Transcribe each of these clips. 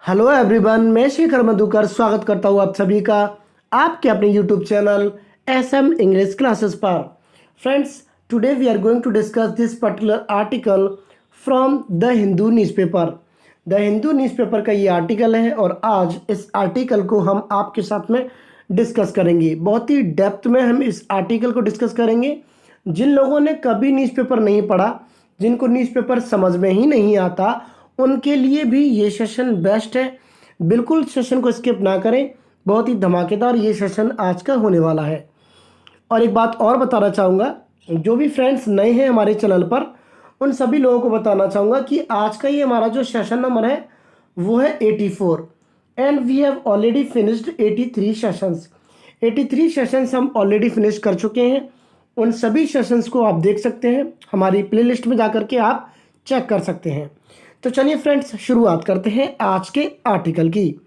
Hello everyone, मैं शेखर मधुकर स्वागत करता हूँ आप सभी का आपके अपने YouTube channel SM English classes पर। Friends, today we are going to discuss this particular article from the Hindu newspaper. The Hindu newspaper का ये आर्टिकल है और आज इस आर्टिकल को हम आपके साथ में डिस्कस करेंगे। बहुत ही डेप्थ में हम इस आर्टिकल को डिस्कस करेंगे। जिन लोगों ने कभी न्यूज़पेपर नहीं पढ़ा, जिनको न्यूज़पेपर समझ में ही नहीं आता, उनके लिए भी ये सेशन बेस्ट है। बिल्कुल सेशन को स्किप ना करें, बहुत ही धमाकेदार ये सेशन आज का होने वाला है। और एक बात और बताना चाहूँगा, जो भी फ्रेंड्स नए हैं हमारे चैनल पर, उन सभी लोगों को बताना चाहूँगा कि आज का ये हमारा जो सेशन नंबर है वो है 84 and we have already finished 83 sessions. 83 sessions हम ऑलरेडी फिनिश कर चुके हैं। उन सभी सेशंस को आप देख सकते हैं, हमारी प्लेलिस्ट में जाकर के आप चेक कर सकते हैं। तो चलिए फ्रेंड्स, शुरुआत करते हैं आज के आर्टिकल की।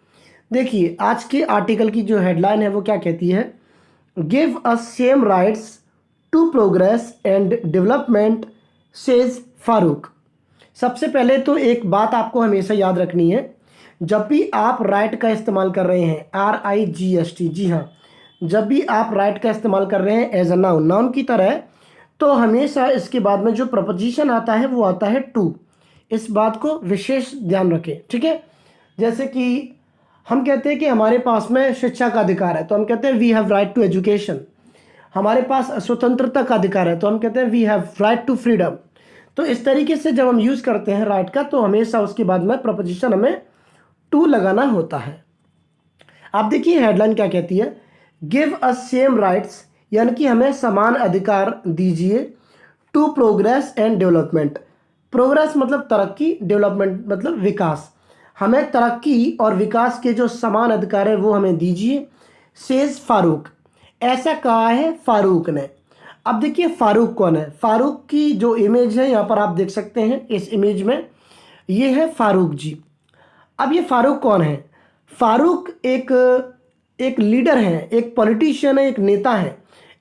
देखिए, आज के आर्टिकल की जो हेडलाइन है वो क्या कहती है, give us same rights to progress and development says Farooq. सबसे पहले तो एक बात आपको हमेशा याद रखनी है, जब भी आप राइट का इस्तेमाल कर रहे हैं, RIGHT, जी हाँ, जब भी आप राइट का इस्तेमाल कर रहे हैं एज अ नाउन की तरह, तो हमेशा इसके बाद में जो प्रपोजिशन आता है वो आता है टू। इस बात को विशेष ध्यान रखें, ठीक है। जैसे कि हम कहते हैं कि हमारे पास में शिक्षा का अधिकार है, तो हम कहते हैं we have right to education. हमारे पास स्वतंत्रता का अधिकार है, तो हम कहते हैं we have right to freedom. तो इस तरीके से जब हम यूज़ करते हैं राइट का, तो हमेशा उसके बाद में प्रपोजिशन हमें टू लगाना होता है। आप देखिए हेडलाइन क्या कहती है, गिव अस सेम राइट्स, यानी कि हमें समान अधिकार दीजिए, to progress and development. Progress मतलब तरक्की, डेवलपमेंट मतलब विकास। हमें तरक्की और विकास के जो समान अधिकार है वो हमें दीजिए, सेज फारूक। ऐसा कहा है फारूक ने। अब देखिए फारूक कौन है। फारूक की जो इमेज है यहाँ पर आप देख सकते हैं, इस इमेज में ये है फारूक जी। अब ये फारूक कौन है? फारूक एक लीडर है, एक पॉलिटिशियन है, एक नेता है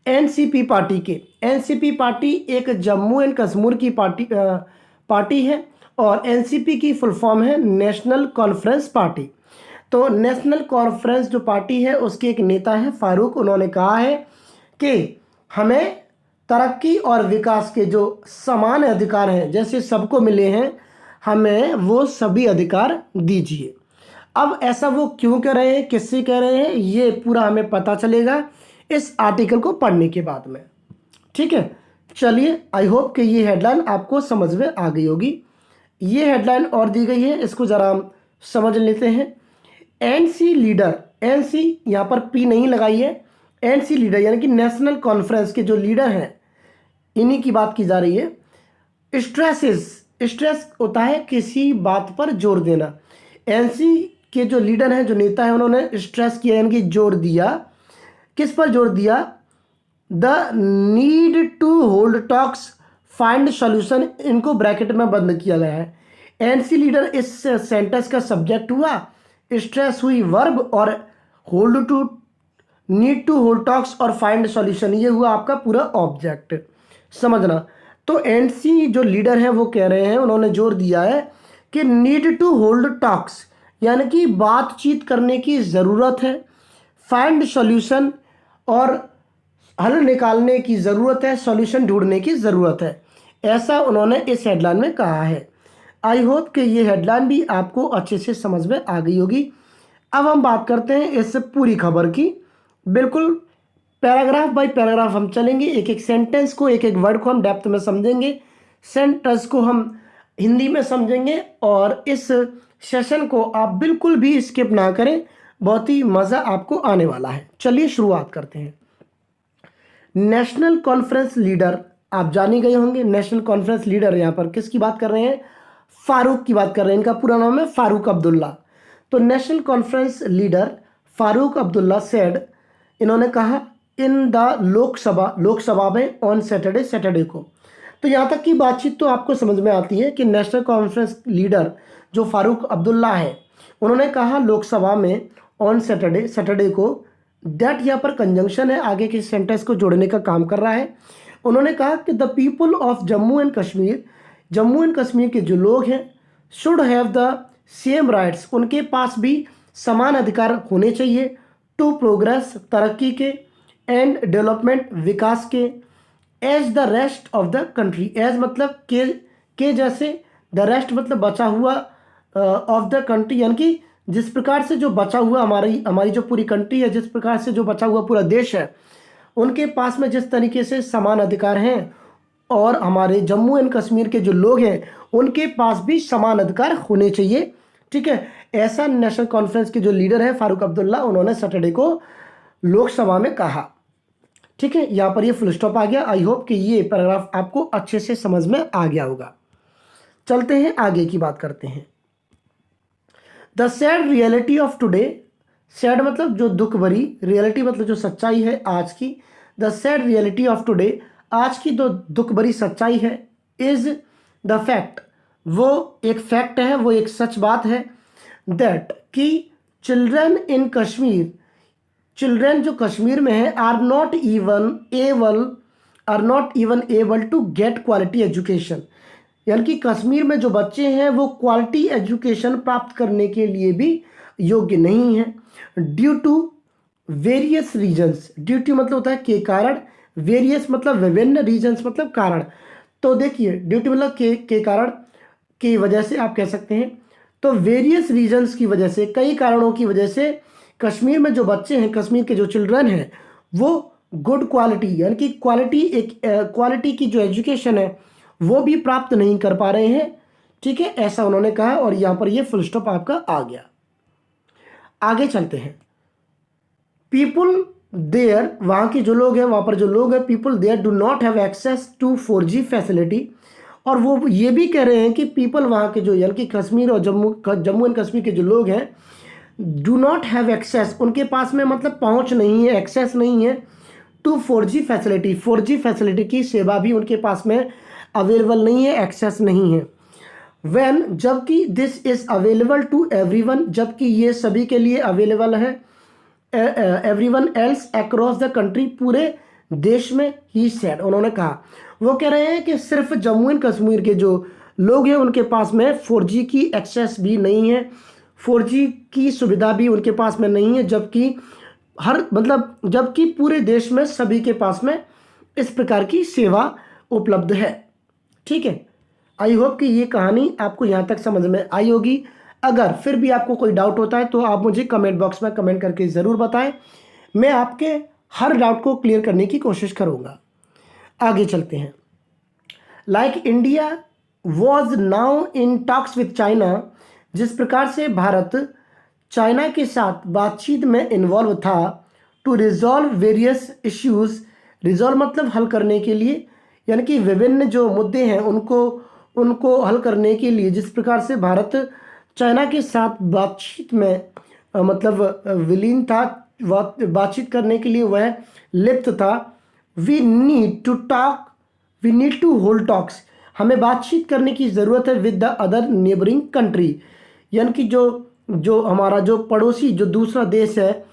एनसीपी पार्टी के। एनसीपी पार्टी एक जम्मू एंड कश्मीर की पार्टी है और एनसीपी की फुल फॉर्म है नेशनल कॉन्फ्रेंस पार्टी। तो नेशनल कॉन्फ्रेंस जो पार्टी है उसके एक नेता है फारूक। उन्होंने कहा है कि हमें तरक्की और विकास के जो समान अधिकार हैं, जैसे सबको मिले हैं, हमें वो सभी अधिकार दीजिए। अब ऐसा वो क्यों कह रहे हैं, किससे कह रहे हैं, ये पूरा हमें पता चलेगा इस आर्टिकल को पढ़ने के बाद में, ठीक है। चलिए, आई होप कि ये हेडलाइन आपको समझ में आ गई होगी। ये हेडलाइन और दी गई है, इसको ज़रा हम समझ लेते हैं। एनसी लीडर, एनसी यहाँ पर पी नहीं लगाई है, एनसी लीडर यानी कि नेशनल कॉन्फ्रेंस के जो लीडर हैं, इन्हीं की बात की जा रही है। स्ट्रेस होता है किसी बात पर जोर देना। एनसी के जो लीडर हैं, जो नेता हैं, उन्होंने स्ट्रेस किया यानी कि जोर दिया। किस पर जोर दिया? The need to hold talks find solution, इनको ब्रैकेट में बंद किया गया है। एनसी लीडर इस सेंटेंस का सब्जेक्ट हुआ, स्ट्रेस हुई वर्ब, और hold to, need to hold talks और फाइंड सॉल्यूशन ये हुआ आपका पूरा ऑब्जेक्ट, समझना। तो एनसी जो लीडर हैं वो कह रहे हैं, उन्होंने जोर दिया है कि नीड टू होल्ड टॉक्स यानी कि बातचीत करने की ज़रूरत है, फाइंड सॉल्यूशन और हल निकालने की ज़रूरत है, सॉल्यूशन ढूंढने की ज़रूरत है। ऐसा उन्होंने इस हेडलाइन में कहा है। आई होप कि ये हेडलाइन भी आपको अच्छे से समझ में आ गई होगी। अब हम बात करते हैं इस पूरी खबर की। बिल्कुल पैराग्राफ बाय पैराग्राफ हम चलेंगे, एक एक सेंटेंस को, एक एक वर्ड को हम डेप्थ में समझेंगे, सेंटेंस को हम हिंदी में समझेंगे, और इस सेशन को आप बिल्कुल भी स्किप ना करें, बहुत ही मज़ा आपको आने वाला है। चलिए शुरुआत करते हैं। नेशनल कॉन्फ्रेंस लीडर, आप जान ही गए होंगे, नेशनल कॉन्फ्रेंस लीडर यहाँ पर किसकी बात कर रहे हैं? फारूक की बात कर रहे हैं। इनका पूरा नाम है फारूक अब्दुल्ला। तो national conference leader Farooq Abdullah said, इन्होंने कहा इन द लोकसभा में ऑन सैटरडे को। तो यहाँ तक की बातचीत तो आपको समझ में आती है कि नेशनल कॉन्फ्रेंस लीडर जो फारूक अब्दुल्ला है, उन्होंने कहा लोकसभा में ऑन सैटरडे को। दैट यहाँ पर कंजंक्शन है, आगे के सेंटेंस को जोड़ने का काम कर रहा है। उन्होंने कहा कि the people of Jammu and Kashmir के जो लोग हैं, should have the same rights, उनके पास भी समान अधिकार होने चाहिए। टू प्रोग्रेस, तरक्की के। एंड डेवलपमेंट, विकास के। As the rest of the country, as मतलब के जैसे, द रेस्ट मतलब बचा हुआ, ऑफ द कंट्री यानी कि जिस प्रकार से जो बचा हुआ हमारी हमारी जो पूरी कंट्री है, जिस प्रकार से जो बचा हुआ पूरा देश है, उनके पास में जिस तरीके से समान अधिकार हैं, और हमारे जम्मू एंड कश्मीर के जो लोग हैं उनके पास भी समान अधिकार होने चाहिए। ठीक है, ऐसा नेशनल कॉन्फ्रेंस के जो लीडर है फारूक अब्दुल्ला, उन्होंने सैटरडे को लोकसभा में कहा। ठीक है, यहाँ पर ये फुल स्टॉप आ गया। आई होप कि ये पैराग्राफ आपको अच्छे से समझ में आ गया होगा। चलते हैं आगे की बात करते हैं। The sad reality of today, sad मतलब जो दुख भरी, रियलिटी मतलब जो सच्चाई है आज की। The sad reality of today, आज की जो दुख भरी सच्चाई है, इज द फैक्ट, वो एक फैक्ट है, वो एक सच बात है, दैट कि चिल्ड्रन इन कश्मीर, चिल्ड्रन जो कश्मीर में है, are not even able to get quality education, यानी कि कश्मीर में जो बच्चे हैं वो क्वालिटी एजुकेशन प्राप्त करने के लिए भी योग्य नहीं है। Due to various reasons, due to मतलब होता है के कारण, वेरियस मतलब विभिन्न, रीजन्स मतलब कारण। तो देखिए ड्यू टू मतलब के कारण, की वजह से आप कह सकते हैं। तो वेरियस रीजन्स की वजह से, कई कारणों की वजह से कश्मीर में जो बच्चे हैं, कश्मीर के जो चिल्ड्रन हैं, वो गुड क्वालिटी यानी कि क्वालिटी की जो एजुकेशन है वो भी प्राप्त नहीं कर पा रहे हैं। ठीक है, ऐसा उन्होंने कहा, और यहाँ पर ये फुल स्टॉप आपका आ गया। आगे चलते हैं। पीपुल देयर, वहाँ के जो लोग हैं, वहाँ पर जो लोग हैं, people there do not have access to 4G facility, और वो ये भी कह रहे हैं कि पीपल वहाँ के जो यानी कि कश्मीर और जम्मू एंड कश्मीर के जो लोग हैं, डू नॉट हैव एक्सेस, उनके पास में मतलब पहुँच नहीं है, एक्सेस नहीं है, to 4G facility, 4G facility की सेवा भी उनके पास में अवेलेबल नहीं है, एक्सेस नहीं है। व्हेन, जबकि this is available to everyone, जबकि ये सभी के लिए अवेलेबल है, everyone else across the country, पूरे देश में, ही सेड, उन्होंने कहा। वो कह रहे हैं कि सिर्फ जम्मू एंड कश्मीर के जो लोग हैं उनके पास में 4G की एक्सेस भी नहीं है, 4G की सुविधा भी उनके पास में नहीं है, जबकि पूरे देश में सभी के पास में इस प्रकार की सेवा उपलब्ध है। ठीक है, आई होप कि ये कहानी आपको यहाँ तक समझ में आई होगी। अगर फिर भी आपको कोई डाउट होता है तो आप मुझे कमेंट बॉक्स में कमेंट करके ज़रूर बताएं, मैं आपके हर डाउट को क्लियर करने की कोशिश करूँगा। आगे चलते हैं। Like India was now in talks with China, जिस प्रकार से भारत चाइना के साथ बातचीत में इन्वॉल्व था, to resolve various issues, resolve मतलब हल करने के लिए, यानी कि विभिन्न जो मुद्दे हैं उनको हल करने के लिए, जिस प्रकार से भारत चाइना के साथ बातचीत में मतलब विलीन था, बातचीत करने के लिए वह लिप्त था। We need to hold talks, हमें बातचीत करने की ज़रूरत है with the other neighbouring country, यानी कि जो हमारा जो पड़ोसी जो दूसरा देश है,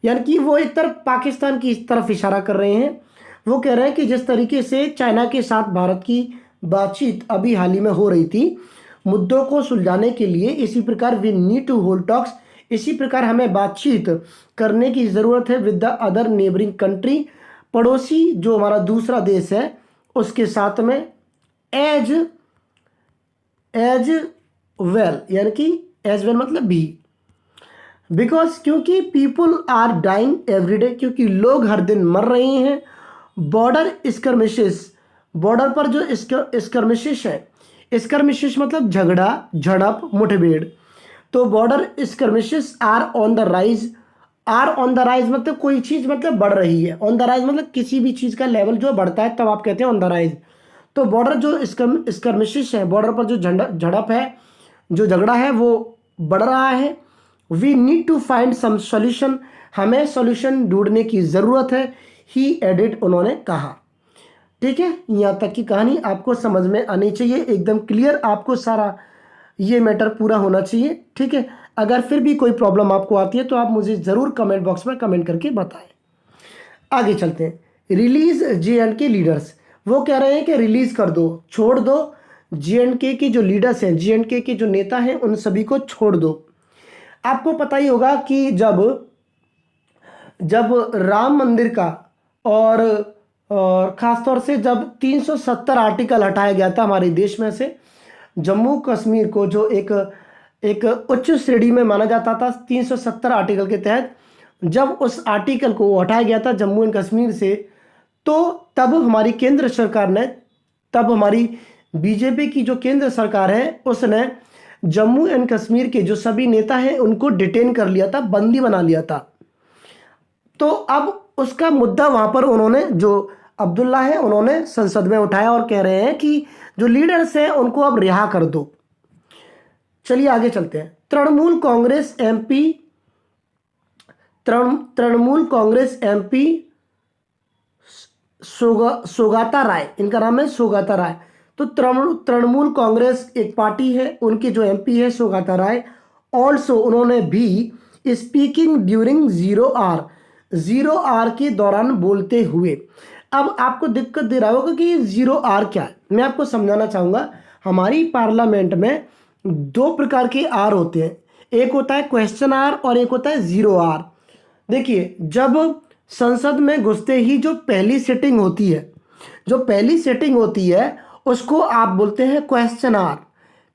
यानी कि वो एक तरफ पाकिस्तान की तरफ इशारा कर रहे हैं। वो कह रहे हैं कि जिस तरीके से चाइना के साथ भारत की बातचीत अभी हाल ही में हो रही थी मुद्दों को सुलझाने के लिए, इसी प्रकार we need to hold talks, इसी प्रकार हमें बातचीत करने की ज़रूरत है with the other neighbouring country, पड़ोसी जो हमारा दूसरा देश है उसके साथ में, एज वेल, यानी कि एज वेल मतलब भी, बिकॉज क्योंकि पीपल आर डाइंग एवरीडे, क्योंकि लोग हर दिन मर रहे हैं। बॉर्डर स्कर्मिशेस, बॉर्डर पर जो स्कर्मिशेस है, स्कर्मिशेस मतलब झगड़ा, झड़प, मुठभेड़, तो border skirmishes are on the rise, are on the rise मतलब कोई चीज़ मतलब बढ़ रही है, ऑन द राइज मतलब किसी भी चीज़ का लेवल जो बढ़ता है तब आप कहते हैं ऑन द राइज। तो बॉर्डर जो स्कर्मिशेस है, बॉर्डर पर जो झड़प है, जो झगड़ा है वो बढ़ रहा है। We need to find some solution, हमें सॉल्यूशन ढूंढने की ज़रूरत है, ही एडिड, उन्होंने कहा। ठीक है, यहाँ तक की कहानी आपको समझ में आनी चाहिए, एकदम क्लियर आपको सारा ये मैटर पूरा होना चाहिए। ठीक है, अगर फिर भी कोई प्रॉब्लम आपको आती है तो आप मुझे ज़रूर कमेंट बॉक्स में कमेंट करके बताएं। आगे चलते हैं। रिलीज JNK लीडर्स, वो कह रहे हैं कि रिलीज़ कर दो, छोड़ दो जे के जो लीडर्स हैं, जे के जो नेता हैं, उन सभी को छोड़ दो। आपको पता ही होगा कि जब जब राम मंदिर का और ख़ासतौर से जब 370 आर्टिकल हटाया गया था हमारे देश में से, जम्मू कश्मीर को जो एक एक उच्च श्रेणी में माना जाता था 370 आर्टिकल के तहत, जब उस आर्टिकल को हटाया गया था जम्मू एंड कश्मीर से, तो तब हमारी केंद्र सरकार ने, तब हमारी बीजेपी की जो केंद्र सरकार है उसने जम्मू एंड कश्मीर के जो सभी नेता हैं उनको डिटेन कर लिया था, बंदी बना लिया था। तो अब उसका मुद्दा वहाँ पर उन्होंने, जो अब्दुल्ला है, उन्होंने संसद में उठाया और कह रहे हैं कि जो लीडर्स हैं उनको अब रिहा कर दो। चलिए आगे चलते हैं। तृणमूल कांग्रेस एमपी सोगाता राय, इनका नाम है सोगाता राय। तो तृणमूल कांग्रेस एक पार्टी है, उनके जो एमपी है सोगाता राय, ऑल्सो उन्होंने भी स्पीकिंग ड्यूरिंग जीरो आर के दौरान बोलते हुए। अब आपको दिक्कत दे रहा होगा कि ये जीरो आर क्या है, मैं आपको समझाना चाहूँगा। हमारी पार्लियामेंट में दो प्रकार के आर होते हैं, एक होता है क्वेश्चन आर और एक होता है जीरो आर। देखिए, जब संसद में घुसते ही जो पहली सेटिंग होती है, जो पहली सेटिंग होती है उसको आप बोलते हैं क्वेश्चन आर।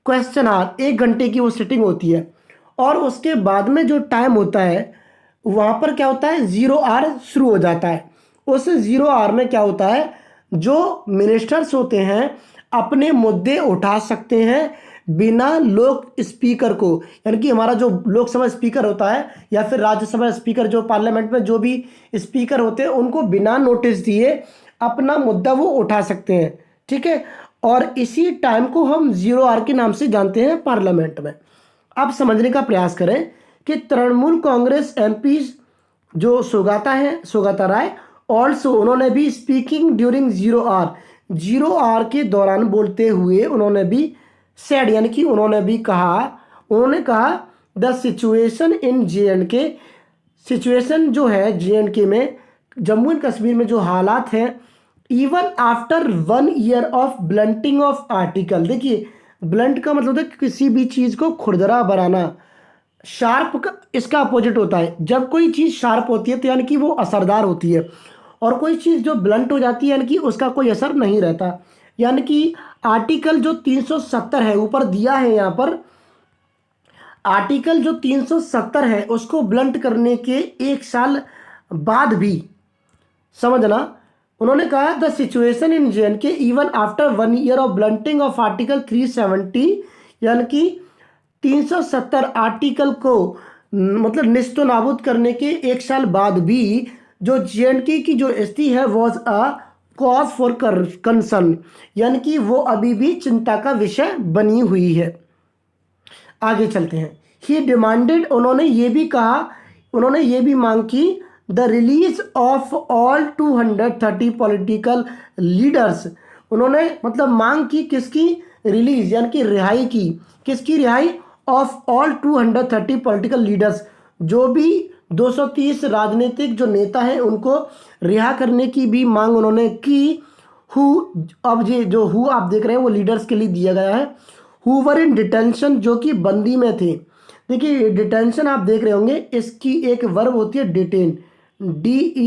क्वेश्चन आर 1 घंटे की वो सेटिंग होती है, और उसके बाद में जो टाइम होता है वहाँ पर क्या होता है, जीरो आर शुरू हो जाता है। उस जीरो आर में क्या होता है, जो मिनिस्टर्स होते हैं अपने मुद्दे उठा सकते हैं बिना लोक स्पीकर को, यानी कि हमारा जो लोकसभा स्पीकर होता है या फिर राज्यसभा स्पीकर, जो पार्लियामेंट में जो भी स्पीकर होते हैं, उनको बिना नोटिस दिए अपना मुद्दा वो उठा सकते हैं। ठीक है, और इसी टाइम को हम जीरो आर के नाम से जानते हैं पार्लियामेंट में। आप समझने का प्रयास करें कि तृणमूल कांग्रेस एमपी जो सोगाता राय, ऑल्सो उन्होंने भी स्पीकिंग ड्यूरिंग जीरो आर के दौरान बोलते हुए उन्होंने भी सेड, यानी कि उन्होंने कहा the situation in J, situation जो है जे में, जम्मू एंड कश्मीर में जो हालात हैं, even after 1 year of blunting of article. देखिए, ब्लंट का मतलब है किसी भी चीज़ को खुरदरा बनाना, शार्प का इसका अपोजिट होता है। जब कोई चीज़ शार्प होती है तो यानी कि वो असरदार होती है, और कोई चीज़ जो ब्लंट हो जाती है यानी कि उसका कोई असर नहीं रहता। यानी कि आर्टिकल जो 370 है, ऊपर दिया है यहाँ पर, आर्टिकल जो 370 है उसको ब्लंट करने के 1 साल बाद भी, समझना, उन्होंने कहा the situation in J even after 1 year of blunting of article 370, यानी कि 370 आर्टिकल को मतलब निस्तो नाबूद करने के 1 साल बाद भी जो जे की जो स्थिति है was a cause for concern, यानी कि वो अभी भी चिंता का विषय बनी हुई है। आगे चलते हैं। ही डिमांडेड, उन्होंने ये भी कहा, उन्होंने ये भी मांग की the release of all 230 political leaders. उन्होंने मतलब मांग की किसकी, रिलीज यानी कि रिहाई की, किसकी रिहाई, ऑफ ऑल 230 पॉलिटिकल लीडर्स, जो भी 230 राजनीतिक जो नेता हैं उनको रिहा करने की भी मांग उन्होंने की। हु, अब ये जो हु आप देख रहे हैं वो लीडर्स के लिए दिया गया है। हु वर इन डिटेंशन, जो कि बंदी में थे। देखिए, डिटेंशन आप देख रहे होंगे, इसकी एक वर्ब होती है डिटेन, DETAIN।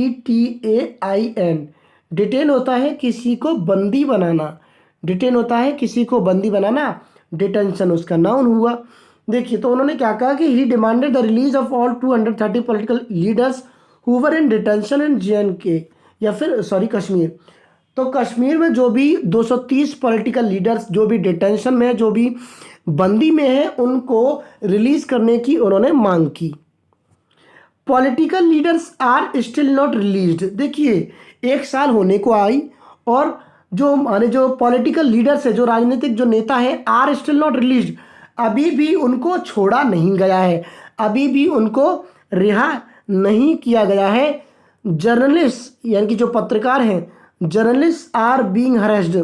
डिटेन होता है किसी को बंदी बनाना, डिटेन होता है किसी को बंदी बनाना, डिटेंशन उसका नाउन हुआ। देखिए, तो उन्होंने क्या कहा कि he demanded the release of all 230 political leaders who were in detention in JNK, या फिर सॉरी कश्मीर। तो कश्मीर में जो भी 230 पॉलिटिकल लीडर्स जो भी डिटेंशन में है, जो भी बंदी में है, उनको रिलीज करने की उन्होंने मांग की। Political leaders are still not released. देखिए, 1 साल होने को आई और जो माने जो पॉलिटिकल लीडर्स है, जो राजनीतिक जो नेता है, आर स्टिल नॉट रिलीज्ड, अभी भी उनको छोड़ा नहीं गया है, अभी भी उनको रिहा नहीं किया गया है। जर्नलिस्ट यानी कि जो पत्रकार हैं, जर्नलिस्ट आर बीइंग हरेस्ड,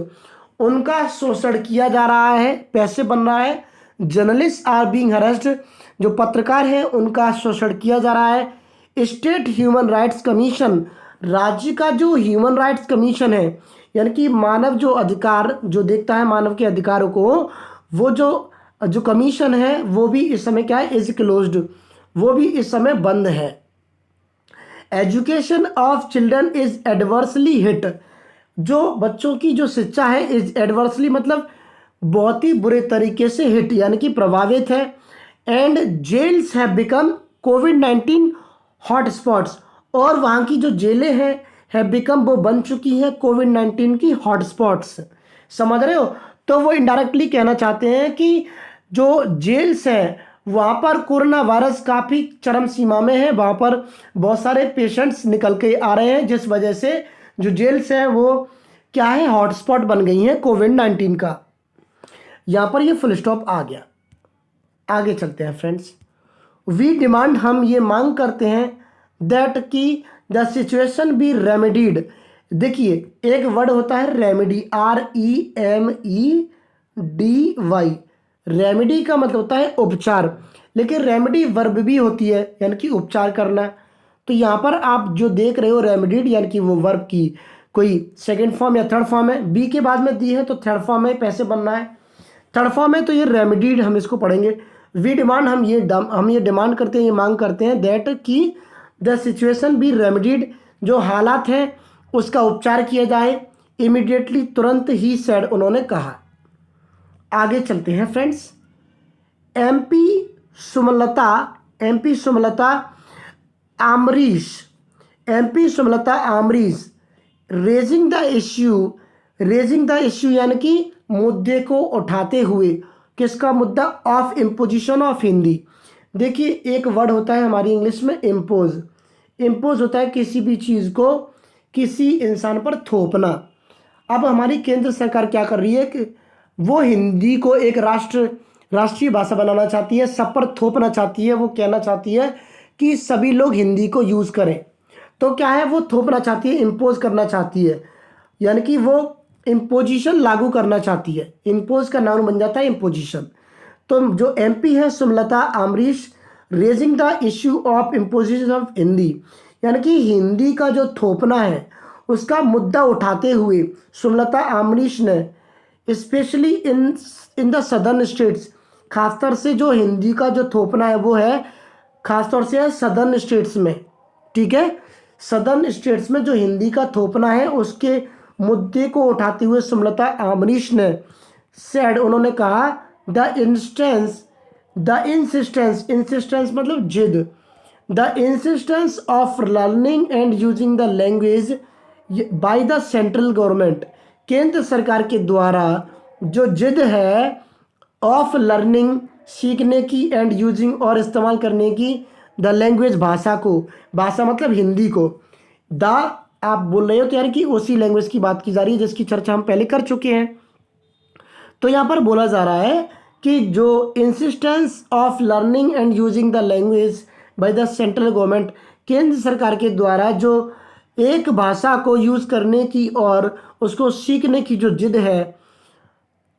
उनका शोषण किया जा रहा है, पैसे बन रहा है। जर्नलिस्ट आर बीइंग हरेस्ड, जो पत्रकार हैं उनका शोषण किया जा रहा है। स्टेट ह्यूमन राइट्स कमीशन, राज्य का जो ह्यूमन राइट्स कमीशन है, यानी कि मानव जो अधिकार जो देखता है मानव के अधिकारों को, वो जो कमीशन है वो भी इस समय क्या है, इज क्लोज्ड, वो भी इस समय बंद है। Education of children is adversely hit, जो बच्चों की जो शिक्षा है इज एडवर्सली मतलब बहुत ही बुरे तरीके से हिट यानी कि प्रभावित है। एंड जेल्स हैव बिकम कोविड-19 हॉटस्पॉट्स, और वहाँ की जो जेलें हैं हैव बिकम वो बन चुकी हैं कोविड-19 की हॉटस्पॉट्स। समझ रहे हो? तो वो इनडायरेक्टली कहना चाहते हैं कि जो जेल्स हैं वहाँ पर कोरोना वायरस काफ़ी चरम सीमा में है, वहाँ पर बहुत सारे पेशेंट्स निकल के आ रहे हैं, जिस वजह से जो जेल्स हैं वो क्या है, हॉटस्पॉट बन गई हैं कोविड-19 का। यहाँ पर ये फुल स्टॉप आ गया। आगे चलते हैं फ्रेंड्स। वी डिमांड, हम ये मांग करते हैं, दैट कि द सिचुएशन बी रेमेडीड। देखिए एक वर्ड होता है रेमेडी, REMEDY। रेमेडी का मतलब होता है उपचार, लेकिन रेमेडी वर्ब भी होती है यानी कि उपचार करना। तो यहाँ पर आप जो देख रहे हो रेमेडीड यानी कि वो वर्ब की कोई सेकंड फॉर्म या थर्ड फॉर्म है, बी के बाद में दी है तो थर्ड फॉर्म में पैसे बनना है, थर्ड फॉर्म है तो ये रेमेडीड हम इसको पढ़ेंगे। वी डिमांड, हम ये डिमांड करते हैं, ये मांग करते हैं, दैट कि द सिचुएशन बी रेमेडीड, जो हालात हैं उसका उपचार किया जाए, इमीडिएटली तुरंत ही, सेड उन्होंने कहा। आगे चलते हैं friends. MP Sumalatha Ambareesh, raising the issue यानी कि मुद्दे को उठाते हुए, किसका मुद्दा, ऑफ इम्पोजिशन ऑफ हिंदी। देखिए एक वर्ड होता है हमारी इंग्लिश में इम्पोज होता है किसी भी चीज़ को किसी इंसान पर थोपना। अब हमारी केंद्र सरकार क्या कर रही है कि वो हिंदी को एक राष्ट्रीय भाषा बनाना चाहती है, सब पर थोपना चाहती है। वो कहना चाहती है कि सभी लोग हिंदी को यूज़ करें। तो क्या है, वो थोपना चाहती है, इम्पोज करना चाहती है, यानी कि वो इम्पोजिशन लागू करना चाहती है। इम्पोज का नाउन बन जाता है इम्पोजिशन। तो जो एमपी है Sumalatha Ambareesh, raising the issue of imposition of Hindi, यानी कि हिंदी का जो थोपना है उसका मुद्दा उठाते हुए सुमलता आमरीश ने specially in the southern states, खासतौर से जो हिंदी का जो थोपना है वो है खासतौर से सदर्न स्टेट्स में, ठीक है, सदर्न स्टेट्स में जो हिंदी का थोपना है उसके मुद्दे को उठाते हुए सुमलता आमरीश ने सेड उन्होंने कहा, द इंसिस्टेंस मतलब जिद, the insistence of learning and using the language by the central government, केंद्र सरकार के द्वारा जो जिद है ऑफ लर्निंग सीखने की, एंड यूजिंग और इस्तेमाल करने की, द लैंग्वेज भाषा को, भाषा मतलब हिंदी को, द आप बोल रहे हो तो यार कि उसी लैंग्वेज की बात की जा रही है जिसकी चर्चा हम पहले कर चुके हैं। तो यहाँ पर बोला जा रहा है कि जो insistence of learning and using the language by the central government, केंद्र सरकार के द्वारा जो एक भाषा को यूज़ करने की और उसको सीखने की जो जिद है,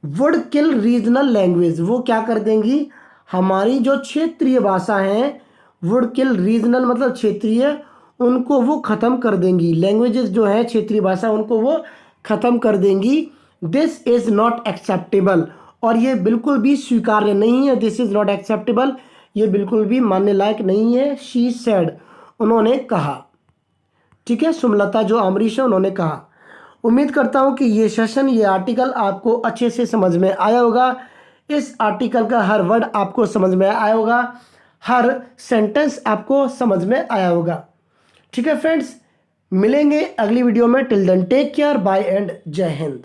वुड किल रीजनल लैंग्वेज, वो क्या कर देंगी, हमारी जो क्षेत्रीय भाषा हैं, वुड किल रीजनल मतलब क्षेत्रीय, उनको वो ख़त्म कर देंगी, लैंग्वेजेस जो है क्षेत्रीय भाषा उनको वो ख़त्म कर देंगी। दिस इज़ नॉट एक्सेप्टेबल, और ये बिल्कुल भी स्वीकार्य नहीं है। दिस इज़ नॉट एक्सेप्टेबल, ये बिल्कुल भी मानने लायक नहीं है। शी सेड, उन्होंने कहा, ठीक है, सुमलता जो अमरीश है उन्होंने कहा। उम्मीद करता हूँ कि ये सेशन, ये आर्टिकल आपको अच्छे से समझ में आया होगा। इस आर्टिकल का हर वर्ड आपको समझ में आया होगा, हर सेंटेंस आपको समझ में आया होगा। ठीक है फ्रेंड्स, मिलेंगे अगली वीडियो में। Till then take care, bye and जय हिंद।